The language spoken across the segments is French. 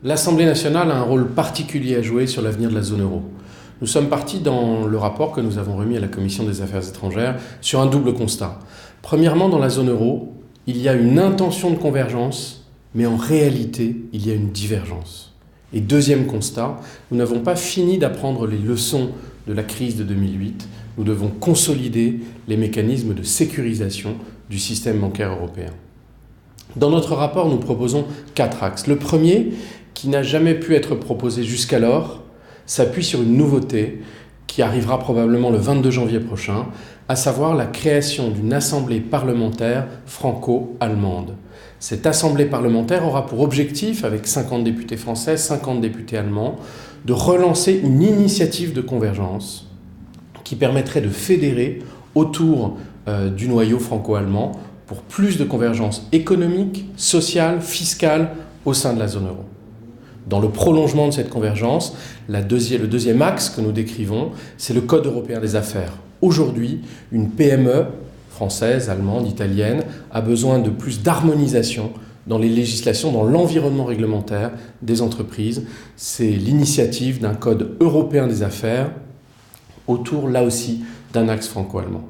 L'Assemblée nationale a un rôle particulier à jouer sur l'avenir de la zone euro. Nous sommes partis dans le rapport que nous avons remis à la Commission des Affaires étrangères sur un double constat. Premièrement, dans la zone euro, il y a une intention de convergence, mais en réalité, il y a une divergence. Et deuxième constat, nous n'avons pas fini d'apprendre les leçons de la crise de 2008. Nous devons consolider les mécanismes de sécurisation du système bancaire européen. Dans notre rapport, nous proposons 4 axes. Le premier, qui n'a jamais pu être proposé jusqu'alors, s'appuie sur une nouveauté qui arrivera probablement le 22 janvier prochain, à savoir la création d'une assemblée parlementaire franco-allemande. Cette assemblée parlementaire aura pour objectif, avec 50 députés français, 50 députés allemands, de relancer une initiative de convergence qui permettrait de fédérer autour du noyau franco-allemand pour plus de convergence économique, sociale, fiscale au sein de la zone euro. Dans le prolongement de cette convergence, le deuxième axe que nous décrivons, c'est le Code européen des affaires. Aujourd'hui, une PME française, allemande, italienne, a besoin de plus d'harmonisation dans les législations, dans l'environnement réglementaire des entreprises. C'est l'initiative d'un Code européen des affaires autour, là aussi, d'un axe franco-allemand.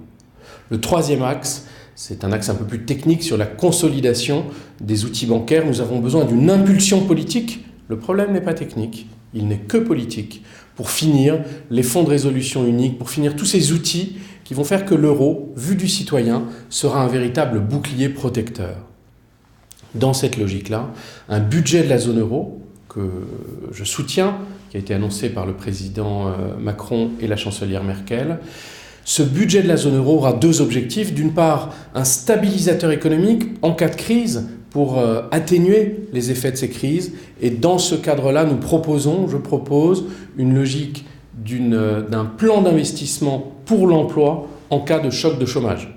Le troisième axe, c'est un axe un peu plus technique sur la consolidation des outils bancaires. Nous avons besoin d'une impulsion politique. Le problème n'est pas technique, il n'est que politique, pour finir les fonds de résolution uniques, pour finir tous ces outils qui vont faire que l'euro, vu du citoyen, sera un véritable bouclier protecteur. Dans cette logique-là, un budget de la zone euro, que je soutiens, qui a été annoncé par le président Macron et la chancelière Merkel, ce budget de la zone euro aura 2 objectifs. D'une part, un stabilisateur économique en cas de crise pour atténuer les effets de ces crises. Et dans ce cadre-là, je propose une logique d'un plan d'investissement pour l'emploi en cas de choc de chômage.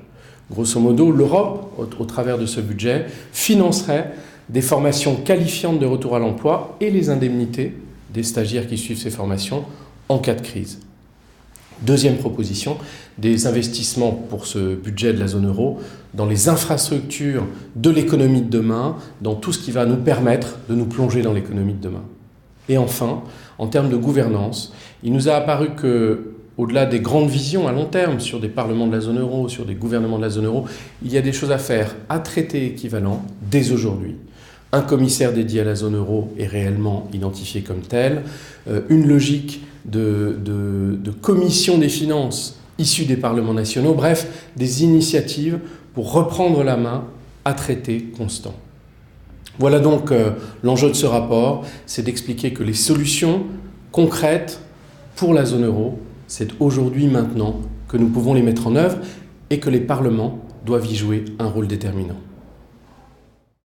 Grosso modo, l'Europe, au travers de ce budget, financerait des formations qualifiantes de retour à l'emploi et les indemnités des stagiaires qui suivent ces formations en cas de crise. Deuxième proposition, des investissements pour ce budget de la zone euro dans les infrastructures de l'économie de demain, dans tout ce qui va nous permettre de nous plonger dans l'économie de demain. Et enfin, en termes de gouvernance, il nous a apparu que, au-delà des grandes visions à long terme sur des parlements de la zone euro, sur des gouvernements de la zone euro, il y a des choses à faire à traité équivalent dès aujourd'hui. Un commissaire dédié à la zone euro est réellement identifié comme tel, une logique de commission des finances issue des parlements nationaux, bref, des initiatives pour reprendre la main à traité constant. Voilà donc l'enjeu de ce rapport, c'est d'expliquer que les solutions concrètes pour la zone euro, c'est aujourd'hui, maintenant, que nous pouvons les mettre en œuvre et que les parlements doivent y jouer un rôle déterminant.